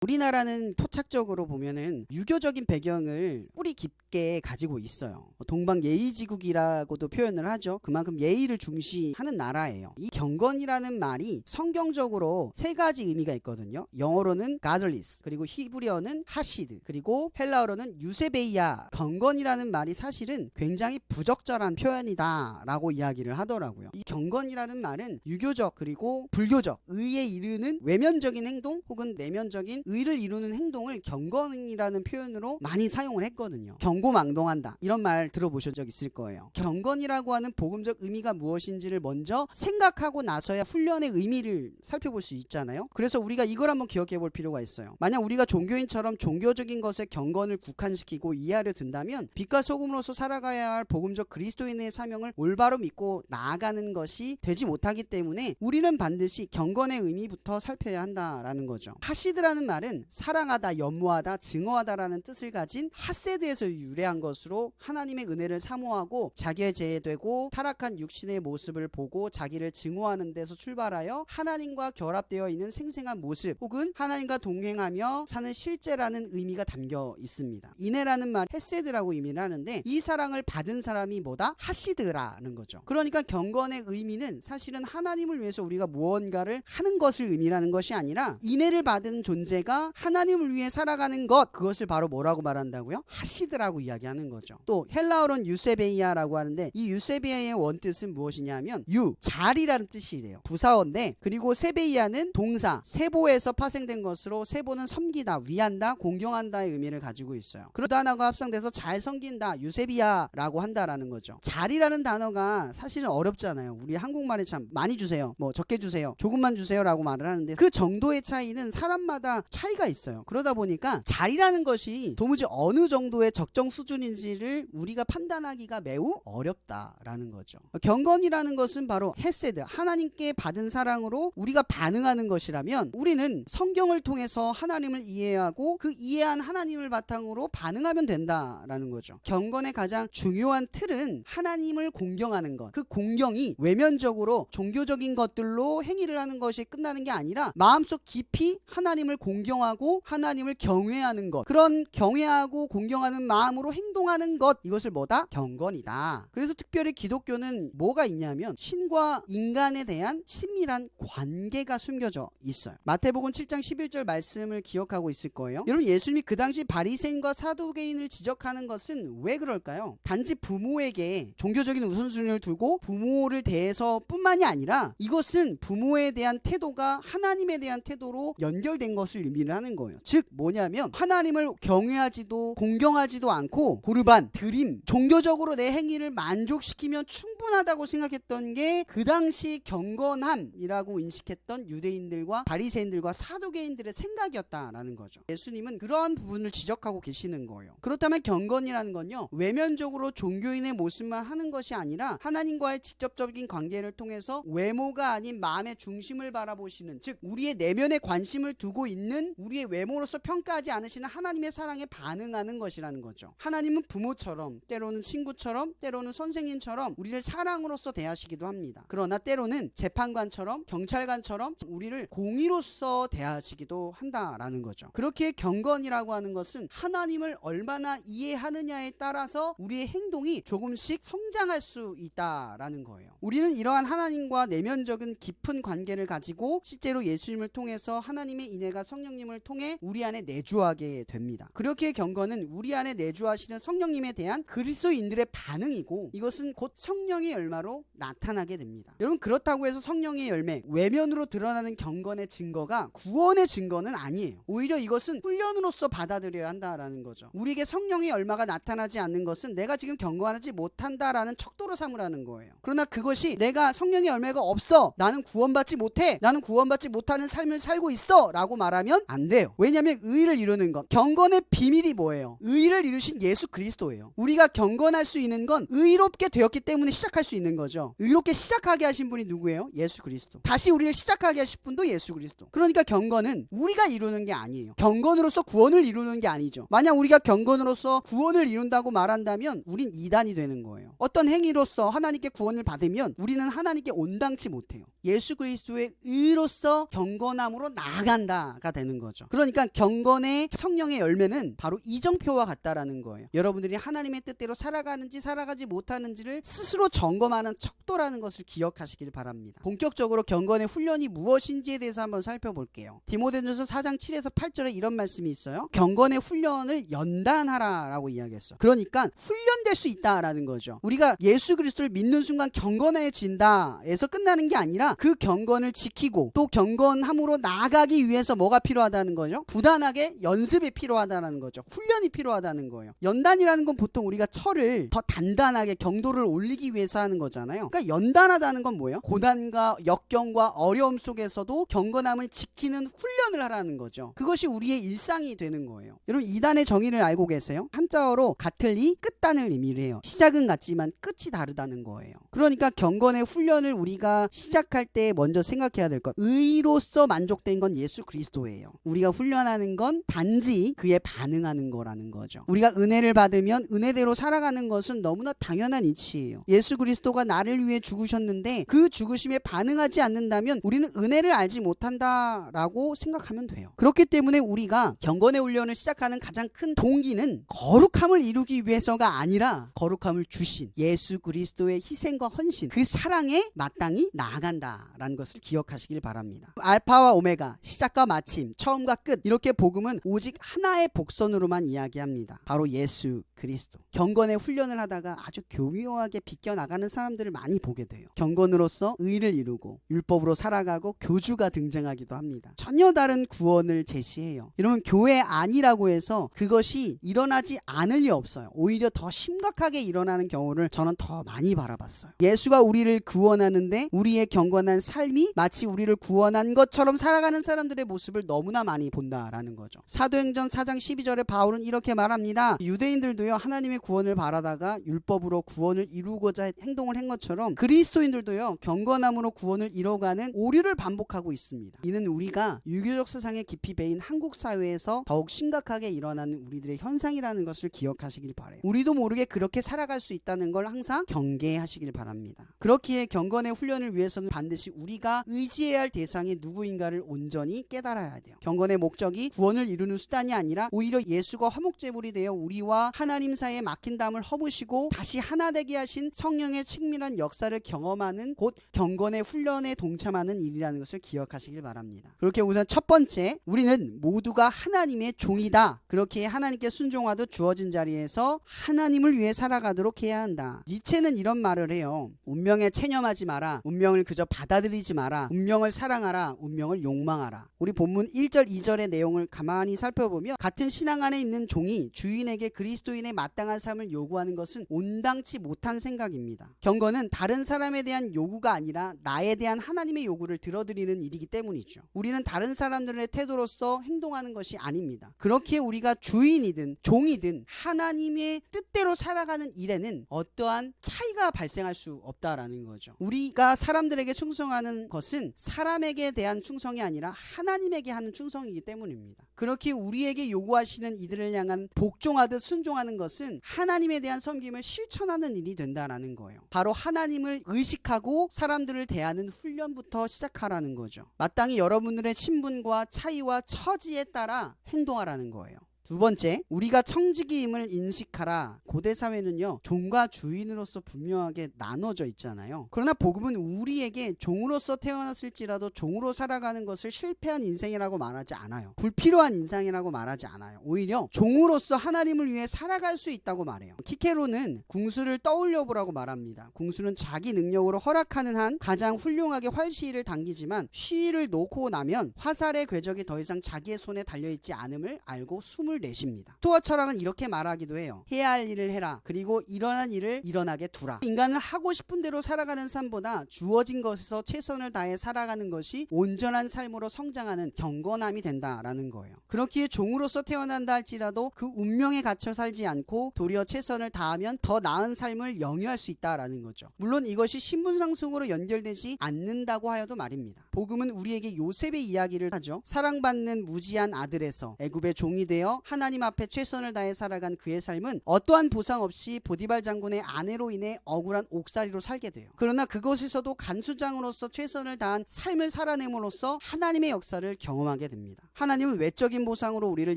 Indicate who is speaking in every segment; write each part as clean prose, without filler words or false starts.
Speaker 1: 우리나라는 토착적으로 보면은 유교적인 배경을 뿌리 깊게 가지고 있어요. 동방 예의지국이라고도 표현을 하죠. 그만큼 예의를 중시하는 나라예요. 이 경건이라는 말이 성경적으로 세 가지 의미가 있거든요. 영어로는 godless, 그리고 히브리어는 하시드, 그리고 헬라어로는 유세베이아. 경건이라는 말이 사실은 굉장히 부적절한 표현이다 라고 이야기를 하더라고요. 이 경건이라는 말은 유교적 그리고 불교적 의에 이르는 외면적인 행동 혹은 내면적인 의를 이루는 행동을 경건이라는 표현으로 많이 사용을 했거든요. 경고망동한다, 이런 말 들어보신 적 있을 거예요. 경건이라고 하는 복음적 의미가 무엇인지를 먼저 생각하고 나서야 훈련의 의미를 살펴볼 수 있잖아요. 그래서 우리가 이걸 한번 기억해 볼 필요가 있어요. 만약 우리가 종교인처럼 종교적인 것에 경건을 국한시키고 이해하려 든다면 빛과 소금으로서 살아가야 할 복음적 그리스도인의 사명을 올바로 믿고 나아가는 것이 되지 못하기 때문에 우리는 반드시 경건의 의미부터 살펴야 한다라는 거죠. 하시드라는 말은 사랑하다, 연모하다, 증오하다라는 뜻을 가진 하세드에서 유래한 것으로 하나님의 은혜를 사모하고 자기의 제되고 타락한 육신의 모습을 보고 자기를 증오하는 데서 출발하여 하나님과 결합되어 있는 생생한 모습 혹은 하나님과 동행하며 사는 실제라는 의미가 담겨 있습니다. 인애라는 말 헤세드라고 의미를 하는데 이 사랑을 받은 사람이 뭐다? 하시드라는 거죠. 그러니까 경건의 의미는 사실은 하나님을 위해서 우리가 무언가를 하는 것을 의미하는 것이 아니라 인애를 받은 존재가 하나님을 위해 살아가는 것, 그것을 바로 뭐라고 말한다고요? 하시드라고 이야기하는 거죠. 또 헬라어로는 유세베이아라고 하는데 이 유세베이아의 원뜻은 무엇이냐면 자리라는 뜻이래요. 부사어인데, 그리고 세베이아는 동사 세보에서 파생된 것으로 세보는 섬기다, 위한다, 공경한다의 의미를 가지고 있어요. 그 단어가 합성돼서 잘 섬긴다, 유세비아라고 한다라는 거죠. 자리라는 단어가 사실은 어렵잖아요. 우리 한국말에 참 많이 주세요, 뭐 적게 주세요, 조금만 주세요 라고 말을 하는데 그 정도의 차이는 사람마다 차이가 있어요. 그러다 보니까 자리라는 것이 도무지 어느 정도의 적정 수준인지를 우리가 판단하기가 매우 어렵다라는 거죠. 경건이라는 것은 바로 헤세드, 하나님께 받은 사랑으로 우리가 반응하는 것이라면 우리는 성경을 통해서 하나님을 이해하고 그 이해한 하나님을 바탕으로 반응하면 된다라는 거죠. 경건의 가장 중요한 틀은 하나님을 공경하는 것, 그 공경이 외면적으로 종교적인 것들로 행위를 하는 것이 끝나는 게 아니라 마음속 깊이 하나님을 공경하고 하나님을 경외하는 것, 그런 경외하고 공경하는 마음으로 행동하는 것, 이것을 뭐다? 경건이다. 그래서 특별히 기독교는 뭐가 있냐면 신과 인간에 대한 친밀한 관계가 숨겨져 있어요. 마태복음 7장 11절 말씀을 기억하고 있을 거예요. 여러분, 예수님이 그 당시 바리새인과 사두개인을 지적하는 것은 왜 그럴까요? 단지 부모에게 종교적인 우선순위를 두고 부모를 대해서 뿐만이 아니라 이것은 부모에 대한 태도가 하나님에 대한 태도로 연결된 것을 의미를 하는 거예요. 즉 뭐냐면 하나님을 경외하지도 공경하지도 않고 고르반, 드림, 종교적으로 내 행위를 만족시키면 충분하다고 생각했던 게 그 당시 경건함이라고 인식했던 유대인들과 바리새인들과 사두개인들의 생각이었다라는 거죠. 예수님은 그러한 부분을 지적하고 계시는 거예요. 그렇다면 경건이라는 건요, 외면적으로 종교인의 모습만 하는 것이 아니라 하나님과의 직접적인 관계를 통해서 외모가 아닌 마음의 중심을 바라보시는, 즉 우리의 내면에 관심을 두고 있는, 우리의 외모로서 평가하지 않으시는 하나님의 사랑에 반응하는 것이라는 거죠. 하나님은 부모처럼, 때로는 친구처럼, 때로는 선생님처럼 우리를 사랑으로서 대하시기도 합니다. 그러나 때로는 재판관처럼, 경찰관처럼 우리를 공의로서 대하시기도 한다라는 거죠. 그렇게 경건이라고 하는 것은 하나님을 얼마나 이해하느냐에 따라서 우리의 행동이 조금씩 성장할 수 있다라는 거예요. 우리는 이러한 하나님과 내면적인 깊은 관계를 가지고 실제로 예수님을 통해서 하나님의 인애가 성령님을 통해 우리 안에 내주하게 됩니다. 그렇게 경건은 우리 안에 내주하시는 성령님에 대한 그리스도인들의 반응이고, 이것은 곧 성령의 열매로 나타나게 됩니다. 여러분, 그렇다고 해서 성령의 열매, 외면으로 드러나는 경건의 증거가 구원의 증거는 아니에요. 오히려 이것은 훈련으로서 받아들여야 한다라는 거죠. 우리에게 성령의 열매가 나타나지 않는 것은 내가 지금 경건하지 못한다라는 척도로 삼으라는 거예요. 그러나 그것이 내가 성령의 열매가 없어, 나는 구원받지 못해, 나는 구원받지 못하는 삶을 살고 있어 라고 말하면 안 돼요. 왜냐하면 의를 이루는 것, 경건의 비밀이 뭐예요? 의를 이루신 예수 그리스도예요. 우리가 경건할 수 있는 건 의롭게 되었기 때문에 시작할 수 있는 거죠. 의롭게 시작하게 하신 분이 누구예요? 예수 그리스도. 다시 우리를 시작하게 하실 분도 예수 그리스도. 그러니까 경건은 우리가 이루는 게 아니에요. 경건으로서 구원을 이루는 게 아니죠. 만약 우리가 경건으로서 구원을 이룬다고 말한다면 우린 이단이 되는 거예요. 어떤 행위로서 하나님께 구원을 받으면 우리는 하나님께 온당치 못해요. 예수 그리스도의 의로서 경건함으로 나아간다가 되는 있다라는 거죠. 그러니까 경건의 성령의 열매는 바로 이정표와 같다라는 거예요. 여러분들이 하나님의 뜻대로 살아가는지 살아가지 못하는지를 스스로 점검하는 척도라는 것을 기억하시길 바랍니다. 본격적으로 경건의 훈련이 무엇인지에 대해서 한번 살펴볼게요. 디모데전서 4장 7에서 8절에 이런 말씀이 있어요. 경건의 훈련을 연단하라라고 이야기했어. 그러니까 훈련될 수 있다라는 거죠. 우리가 예수 그리스도를 믿는 순간 경건해진다 에서 끝나는 게 아니라 그 경건을 지키고 또 경건함으로 나아가기 위해서 뭐가 필요하다는 거죠? 부단하게 연습이 필요하다는 거죠. 훈련이 필요하다는 거예요. 연단이라는 건 보통 우리가 철을 더 단단하게 경도를 올리기 위해서 하는 거잖아요. 그러니까 연단하다는 건 뭐예요? 고난과 역경과 어려움 속에서도 경건함을 지키는 훈련을 하라는 거죠. 그것이 우리의 일상이 되는 거예요. 여러분, 이단의 정의를 알고 계세요? 한자어로 같을 이 끝단을 의미를 해요. 시작은 같지만 끝이 다르다는 거예요. 그러니까 경건의 훈련을 우리가 시작할 때 먼저 생각해야 될 것, 의로서 만족된 건 예수 그리스도예요. 우리가 훈련하는 건 단지 그에 반응하는 거라는 거죠. 우리가 은혜를 받으면 은혜대로 살아가는 것은 너무나 당연한 이치예요. 예수 그리스도가 나를 위해 죽으셨는데 그 죽으심에 반응하지 않는다면 우리는 은혜를 알지 못한다라고 생각하면 돼요. 그렇기 때문에 우리가 경건의 훈련을 시작하는 가장 큰 동기는 거룩함을 이루기 위해서가 아니라 거룩함을 주신 예수 그리스도의 희생과 헌신, 그 사랑에 마땅히 나아간다라는 것을 기억하시길 바랍니다. 알파와 오메가, 시작과 마침, 처음과 끝, 이렇게 복음은 오직 하나의 복선으로만 이야기합니다. 바로 예수 그리스도. 경건의 훈련을 하다가 아주 교묘하게 비껴나가는 사람들을 많이 보게 돼요. 경건으로서 의를 이루고 율법으로 살아가고 교주가 등장하기도 합니다. 전혀 다른 구원을 제시해요. 여러분, 교회 아니라고 해서 그것이 일어나지 않을 리 없어요. 오히려 더 심각하게 일어나는 경우를 저는 더 많이 바라봤어요. 예수가 우리를 구원하는데 우리의 경건한 삶이 마치 우리를 구원한 것처럼 살아가는 사람들의 모습을 너무나 많이 본다라는 거죠. 사도행전 4장 12절에 바울은 이렇게 말합니다. 유대인들도요, 하나님의 구원을 바라다가 율법으로 구원을 이루고자 행동을 한 것처럼 그리스도인들도요, 경건함으로 구원을 이뤄가는 오류를 반복하고 있습니다. 이는 우리가 유교적 사상에 깊이 배인 한국 사회에서 더욱 심각하게 일어나는 우리들의 현상이라는 것을 기억하시길 바라요. 우리도 모르게 그렇게 살아갈 수 있다는 걸 항상 경계하시길 바랍니다. 그렇기에 경건의 훈련을 위해서는 반드시 우리가 의지해야 할 대상이 누구인가를 온전히 깨달아야 돼요. 경건의 목적이 구원을 이루는 수단이 아니라 오히려 예수가 화목제물이 되어 우리와 하나님 사이에 막힌 담을 허무시고 다시 하나 되게 하신 성령의 친밀한 역사를 경험하는 곧 경건의 훈련에 동참하는 일이라는 것을 기억하시길 바랍니다. 그렇게 우선 첫 번째, 우리는 모두가 하나님의 종이다. 그렇게 하나님께 순종하듯 주어진 자리에서 하나님을 위해 살아가도록 해야 한다. 니체는 이런 말을 해요. 운명에 체념하지 마라. 운명을 그저 받아들이지 마라. 운명을 사랑하라. 운명을 욕망하라. 우리 본문 1절 2절의 내용을 가만히 살펴보면 같은 신앙 안에 있는 종이 주인에게 그리스도인의 마땅한 삶을 요구하는 것은 온당치 못한 생각입니다. 경건은 다른 사람에 대한 요구가 아니라 나에 대한 하나님의 요구를 들어드리는 일이기 때문이죠. 우리는 다른 사람들의 태도로서 행동하는 것이 아닙니다. 그렇게 우리가 주인이든 종이든 하나님의 뜻대로 살아가는 일에는 어떠한 차이가 발생할 수 없다라는 거죠. 우리가 사람들에게 충성하는 것은 사람에게 대한 충성이 아니라 하나님에게 하는 충성이기 때문입니다. 그렇게 우리에게 요구하시는 이들을 향한 복종하듯 순종하는 것은 하나님에 대한 섬김을 실천하는 일이 된다라는 거예요. 바로 하나님을 의식하고 사람들을 대하는 훈련부터 시작하라는 거죠. 마땅히 여러분들의 신분과 차이와 처지에 따라 행동하라는 거예요. 두 번째, 우리가 청지기임을 인식하라. 고대 사회는요, 종과 주인으로서 분명하게 나눠져 있잖아요. 그러나 복음은 우리에게 종으로서 태어났을지라도 종으로 살아가는 것을 실패한 인생이라고 말하지 않아요. 불필요한 인생이라고 말하지 않아요. 오히려 종으로서 하나님을 위해 살아갈 수 있다고 말해요. 키케로는 궁수를 떠올려 보라고 말합니다. 궁수는 자기 능력으로 허락하는 한 가장 훌륭하게 활시위를 당기지만 시위를 놓고 나면 화살의 궤적이 더 이상 자기의 손에 달려있지 않음을 알고 숨을 내쉽니다. 스토아 철학은 이렇게 말하기도 해요. 해야 할 일을 해라. 그리고 일어난 일을 일어나게 두라. 인간은 하고 싶은 대로 살아가는 삶보다 주어진 것에서 최선을 다해 살아가는 것이 온전한 삶으로 성장하는 경건함이 된다라는 거예요. 그렇기에 종으로서 태어난다 할지라도 그 운명에 갇혀 살지 않고 도리어 최선을 다하면 더 나은 삶을 영위할 수 있다라는 거죠. 물론 이것이 신분상승으로 연결되지 않는다고 하여도 말입니다. 복음은 우리에게 요셉의 이야기를 하죠. 사랑받는 무지한 아들에서 애굽의 종이 되어 하나님 앞에 최선을 다해 살아간 그의 삶은 어떠한 보상 없이 보디발 장군의 아내로 인해 억울한 옥살이로 살게 돼요. 그러나 그곳에서도 간수장으로서 최선을 다한 삶을 살아냄으로써 하나님의 역사를 경험하게 됩니다. 하나님은 외적인 보상으로 우리를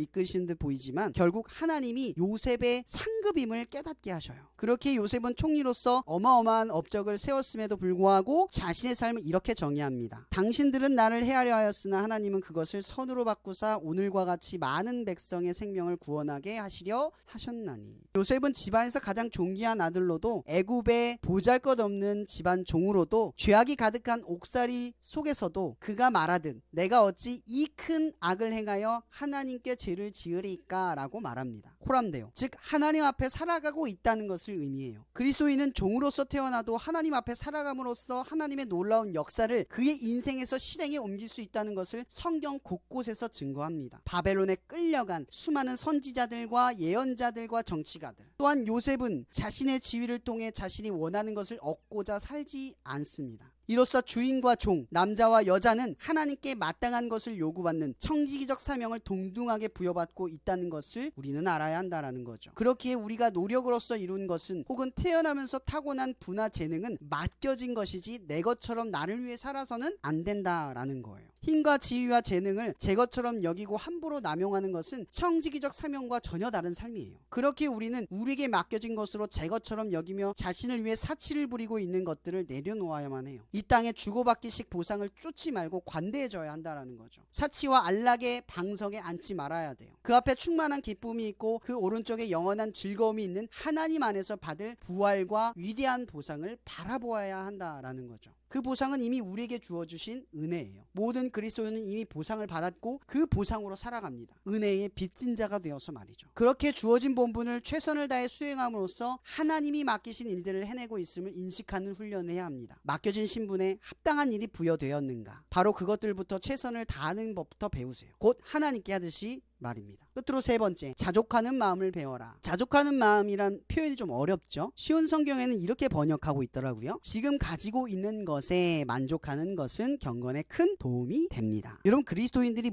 Speaker 1: 이끄시는 듯 보이지만 결국 하나님이 요셉의 상급임을 깨닫게 하셔요. 그렇게 요셉은 총리로서 어마어마한 업적을 세웠음에도 불구하고 자신의 삶을 이렇게 정의합니다. 당신들은 나를 해하려 하였으나 하나님은 그것을 선으로 바꾸사 오늘과 같이 많은 백성의 생명을 구원하게 하시려 하셨나니. 요셉은 집안에서 가장 존귀한 아들로도 애굽의 보잘것없는 집안 종으로도 죄악이 가득한 옥살이 속에서도 그가 말하듯 내가 어찌 이 큰 악을 행하여 하나님께 죄를 지으리까 라고 말합니다. 코람데오, 즉 하나님 앞에 살아가고 있다는 것을 의미해요. 그리스도인은 종으로서 태어나도 하나님 앞에 살아감으로써 하나님의 놀라운 역사를 그의 인생에서 실행에 옮길 수 있다는 것을 성경 곳곳에서 증거합니다. 바벨론에 끌려간 수많은 선지자들과 예언자들과 정치가들, 또한 요셉은 자신의 지위를 통해 자신이 원하는 것을 얻고자 살지 않습니다. 이로써 주인과 종, 남자와 여자는 하나님께 마땅한 것을 요구받는 청지기적 사명을 동등하게 부여받고 있다는 것을 우리는 알아야 한다는 거죠. 그렇기에 우리가 노력으로서 이룬 것은 혹은 태어나면서 타고난 부나 재능은 맡겨진 것이지 내 것처럼 나를 위해 살아서는 안 된다라는 거예요. 힘과 지위와 재능을 제 것처럼 여기고 함부로 남용하는 것은 청지기적 사명과 전혀 다른 삶이에요. 그렇게 우리는 우리에게 맡겨진 것으로 제 것처럼 여기며 자신을 위해 사치를 부리고 있는 것들을 내려놓아야만 해요. 이 땅에 주고받기식 보상을 쫓지 말고 관대해져야 한다는 거죠. 사치와 안락의 방석에 앉지 말아야 돼요. 그 앞에 충만한 기쁨이 있고 그 오른쪽에 영원한 즐거움이 있는 하나님 안에서 받을 부활과 위대한 보상을 바라보아야 한다는 거죠. 그 보상은 이미 우리에게 주어주신 은혜예요. 모든 그리스도인은 이미 보상을 받았고 그 보상으로 살아갑니다. 은혜의 빚진 자가 되어서 말이죠. 그렇게 주어진 본분을 최선을 다해 수행함으로써 하나님이 맡기신 일들을 해내고 있음을 인식하는 훈련을 해야 합니다. 맡겨진 신분에 합당한 일이 부여되었는가, 바로 그것들부터 최선을 다하는 법부터 배우세요. 곧 하나님께 하듯이 말입니다. 끝으로 세 번째, 자족하는 마음을 배워라. 자족하는 마음이란 표현이 좀 어렵죠. 쉬운 성경에는 이렇게 번역하고 있더라고요. 지금 가지고 있는 것에 만족하는 것은 경건에 큰 도움이 됩니다. 여러분, 그리스도인들이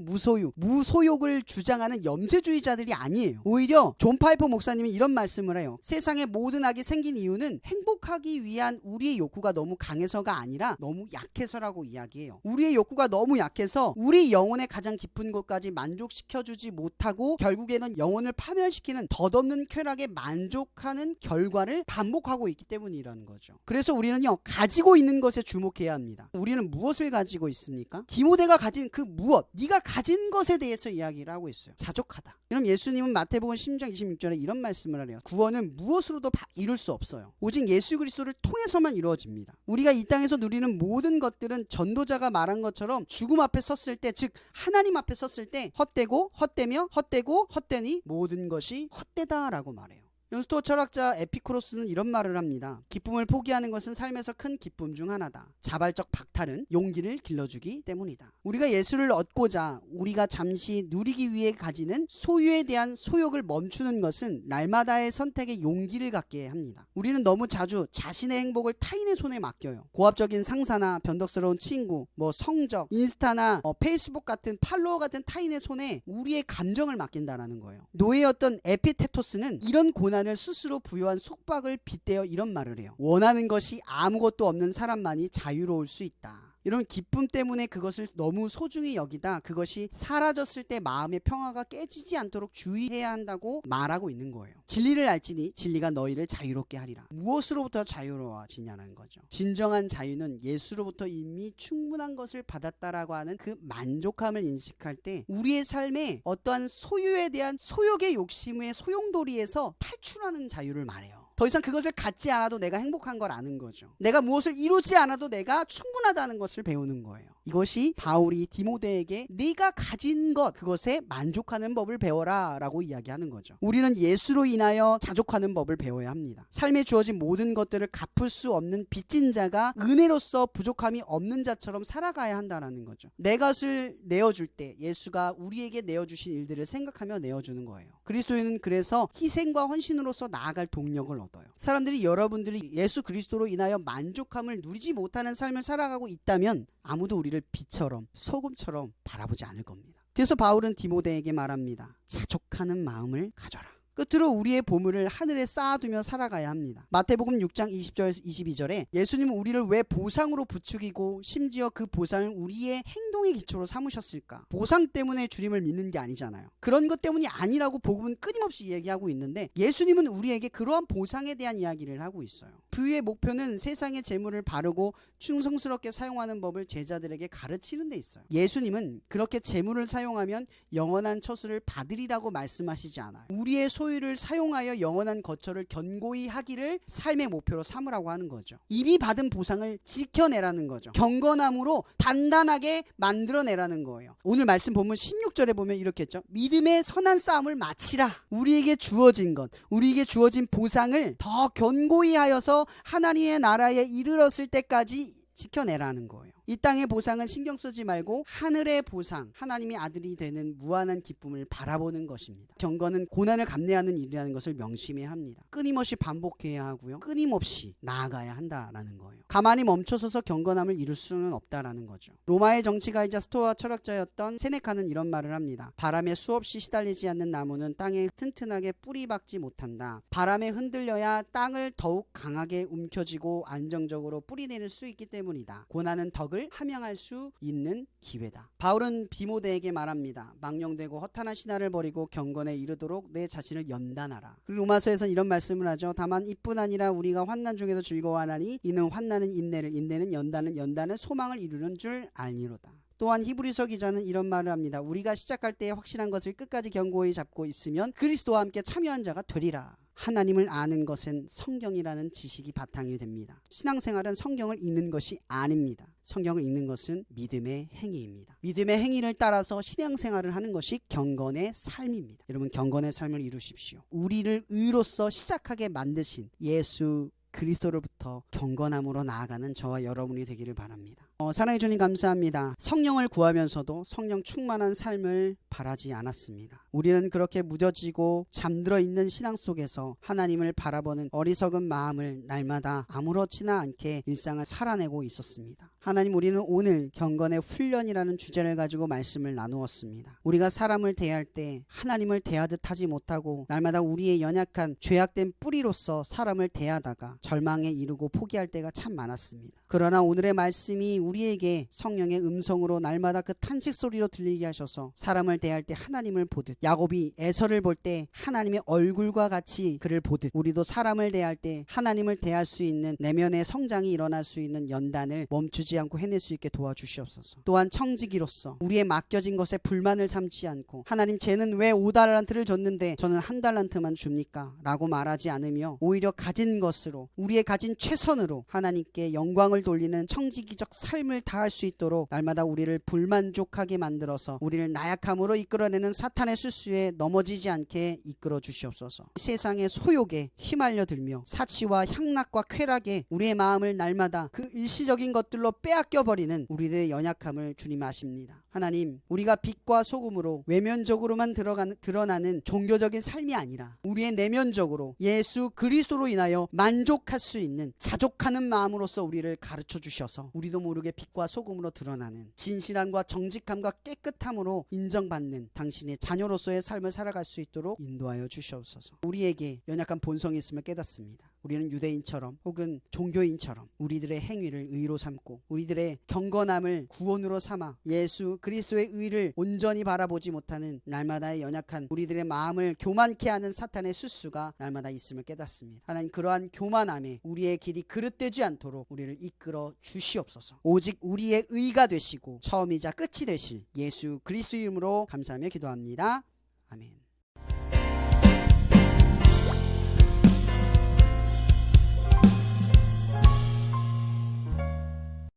Speaker 1: 무소욕을 주장하는 염세주의자들이 아니에요. 오히려 존 파이퍼 목사님이 이런 말씀을 해요. 세상의 모든 악이 생긴 이유는 행복하기 위한 우리의 욕구가 너무 강해서가 아니라 너무 약해서라고 이야기해요. 우리의 욕구가 너무 약해서 우리 영혼의 가장 깊은 곳까지 만족시켜주지 못하고 결국에는 영혼을 파멸시키는 덧없는 쾌락에 만족하는 결과를 반복하고 있기 때문이라는 거죠. 그래서 우리는요, 가지고 있는 것에 주목해야 합니다. 우리는 무엇을 가지고 있습니까? 디모데가 가진 그 무엇, 네가 가진 것에 대해서 이야기를 하고 있어요. 자족하다. 그럼 예수님은 마태복음 16장 26절에 이런 말씀을 하래요. 구원은 무엇으로도 이룰 수 없어요. 오직 예수 그리스도를 통해서만 이루어집니다. 우리가 이 땅에서 누리는 모든 것들은 전도자가 말한 것처럼 죽음 앞에 섰을 때, 즉 하나님 앞에 섰을 때 헛되고 헛되며 헛되고 헛되니 모든 것이 헛되다라고 말해요. 스토아 철학자 에피쿠로스는 이런 말을 합니다. 기쁨을 포기하는 것은 삶에서 큰 기쁨 중 하나다. 자발적 박탈은 용기를 길러주기 때문이다. 우리가 예수를 얻고자 우리가 잠시 누리기 위해 가지는 소유에 대한 소욕을 멈추는 것은 날마다의 선택에 용기를 갖게 합니다. 우리는 너무 자주 자신의 행복을 타인의 손에 맡겨요. 고압적인 상사나 변덕스러운 친구, 성적, 인스타나 페이스북 같은 팔로워 같은 타인의 손에 우리의 감정을 맡긴다라는 거예요. 노예였던 에피테토스는 이런 고난 을 스스로 부여한 속박을 빗대어 이런 말을 해요. 원하는 것이 아무것도 없는 사람만이 자유로울 수 있다. 이런 기쁨 때문에 그것을 너무 소중히 여기다 그것이 사라졌을 때 마음의 평화가 깨지지 않도록 주의해야 한다고 말하고 있는 거예요. 진리를 알지니 진리가 너희를 자유롭게 하리라. 무엇으로부터 자유로워지냐는 거죠. 진정한 자유는 예수로부터 이미 충분한 것을 받았다라고 하는 그 만족함을 인식할 때 우리의 삶에 어떠한 소유에 대한 소욕의 욕심의 소용돌이에서 탈출하는 자유를 말해요. 더 이상 그것을 갖지 않아도 내가 행복한 걸 아는 거죠. 내가 무엇을 이루지 않아도 내가 충분하다는 것을 배우는 거예요. 이것이 바울이 디모데에게 네가 가진 것, 그것에 만족하는 법을 배워라 라고 이야기하는 거죠. 우리는 예수로 인하여 자족하는 법을 배워야 합니다. 삶에 주어진 모든 것들을 갚을 수 없는 빚진 자가 은혜로서 부족함이 없는 자처럼 살아가야 한다는 거죠. 내 것을 내어줄 때 예수가 우리에게 내어주신 일들을 생각하며 내어주는 거예요. 그리스도인은 그래서 희생과 헌신으로서 나아갈 동력을 얻어요. 사람들이 여러분들이 예수 그리스도로 인하여 만족함을 누리지 못하는 삶을 살아가고 있다면 아무도 우리를 우리를 빛처럼 소금처럼 바라보지 않을 겁니다. 그래서 바울은 디모데에게 말합니다. 자족하는 마음을 가져라. 끝으로 우리의 보물을 하늘에 쌓아두며 살아가야 합니다. 마태복음 6장 20절에서 22절에 예수님은 우리를 왜 보상으로 부추기고 심지어 그 보상을 우리의 행동의 기초로 삼으셨을까? 보상 때문에 주님을 믿는 게 아니잖아요. 그런 것 때문이 아니라고 복음은 끊임없이 얘기하고 있는데 예수님은 우리에게 그러한 보상에 대한 이야기를 하고 있어요. 그의 목표는 세상의 재물을 바르고 충성스럽게 사용하는 법을 제자들에게 가르치는 데 있어요. 예수님은 그렇게 재물을 사용하면 영원한 처수를 받으리라고 말씀하시지 않아요. 우리의 소유를 사용하여 영원한 거처를 견고히 하기를 삶의 목표로 삼으라고 하는 거죠. 이미 받은 보상을 지켜내라는 거죠. 경건함으로 단단하게 만들어내라는 거예요. 오늘 말씀 보면 16절에 보면 이렇게 했죠. 믿음의 선한 싸움을 마치라. 우리에게 주어진 것, 우리에게 주어진 보상을 더 견고히 하여서 하나님의 나라에 이르렀을 때까지 지켜내라는 거예요. 이 땅의 보상은 신경 쓰지 말고 하늘의 보상, 하나님의 아들이 되는 무한한 기쁨을 바라보는 것입니다. 경건은 고난을 감내하는 일이라는 것을 명심해야 합니다. 끊임없이 반복해야 하고요. 끊임없이 나아가야 한다라는 거예요. 가만히 멈춰서서 경건함을 이룰 수는 없다라는 거죠. 로마의 정치가이자 스토아 철학자였던 세네카는 이런 말을 합니다. 바람에 수없이 시달리지 않는 나무는 땅에 튼튼하게 뿌리 박지 못한다. 바람에 흔들려야 땅을 더욱 강하게 움켜쥐고 안정적으로 뿌리 내릴 수 있기 때문이다. 고난은 덕을 함양할 수 있는 기회다. 바울은 디모데에게 말합니다. 망령되고 허탄한 신화를 버리고 경건에 이르도록 내 자신을 연단하라. 그리고 로마서에서는 이런 말씀을 하죠. 다만 이뿐 아니라 우리가 환난 중에도 즐거워하나니 이는 환난은 인내를, 인내는 연단을, 연단은 소망을 이루는 줄 알미로다. 또한 히브리서 기자는 이런 말을 합니다. 우리가 시작할 때 확실한 것을 끝까지 견고히 잡고 있으면 그리스도와 함께 참여한 자가 되리라. 하나님을 아는 것은 성경이라는 지식이 바탕이 됩니다. 신앙생활은 성경을 읽는 것이 아닙니다. 성경을 읽는 것은 믿음의 행위입니다. 믿음의 행위를 따라서 신앙생활을 하는 것이 경건의 삶입니다. 여러분, 경건의 삶을 이루십시오. 우리를 의로서 시작하게 만드신 예수 그리스도로부터 경건함으로 나아가는 저와 여러분이 되기를 바랍니다. 사랑해 주님 감사합니다. 성령을 구하면서도 성령 충만한 삶을 바라지 않았습니다. 우리는 그렇게 무뎌지고 잠들어 있는 신앙 속에서 하나님을 바라보는 어리석은 마음을 날마다 아무렇지나 않게 일상을 살아내고 있었습니다. 하나님, 우리는 오늘 경건의 훈련이라는 주제를 가지고 말씀을 나누었습니다. 우리가 사람을 대할 때 하나님을 대하듯 하지 못하고 날마다 우리의 연약한 죄악된 뿌리로서 사람을 대하다가 절망에 이르고 포기할 때가 참 많았습니다. 그러나 오늘의 말씀이 우리에게 성령의 음성으로 날마다 그 탄식 소리로 들리게 하셔서 사람을 대할 때 하나님을 보듯, 야곱이 에서를 볼 때 하나님의 얼굴과 같이 그를 보듯, 우리도 사람을 대할 때 하나님을 대할 수 있는 내면의 성장이 일어날 수 있는 연단을 멈추지 않고 해낼 수 있게 도와주시옵소서. 또한 청지기로서 우리의 맡겨진 것에 불만을 삼지 않고 하나님, 쟤는 왜 5달란트를 줬는데 저는 1달란트만 줍니까? 라고 말하지 않으며 오히려 가진 것으로, 우리의 가진 최선으로 하나님께 영광을 돌리는 청지기적 삶을 다할 수 있도록 날마다 우리를 불만족하게 만들어서 우리를 나약함으로 이끌어내는 사탄의 수수에 넘어지지 않게 이끌어 주시옵소서. 세상의 소욕에 휘말려 들며 사치와 향락과 쾌락에 우리의 마음을 날마다 그 일시적인 것들로 빼앗겨버리는 우리들의 연약함을 주님 아십니다. 하나님, 우리가 빛과 소금으로 외면적으로만 드러나는 종교적인 삶이 아니라 우리의 내면적으로 예수 그리스도로 인하여 만족할 수 있는 자족하는 마음으로서 우리를 가르쳐 주셔서 우리도 모르게 빛과 소금으로 드러나는 진실함과 정직함과 깨끗함으로 인정받는 당신의 자녀로서의 삶을 살아갈 수 있도록 인도하여 주시옵소서. 우리에게 연약한 본성이 있음을 깨닫습니다. 우리는 유대인처럼 혹은 종교인처럼 우리들의 행위를 의로 삼고 우리들의 경건함을 구원으로 삼아 예수 그리스도의 의를 온전히 바라보지 못하는 날마다의 연약한 우리들의 마음을 교만케 하는 사탄의 수수가 날마다 있음을 깨닫습니다. 하나님, 그러한 교만함에 우리의 길이 그릇되지 않도록 우리를 이끌어 주시옵소서. 오직 우리의 의가 되시고 처음이자 끝이 되실 예수 그리스도 이름으로 감사하며 기도합니다. 아멘.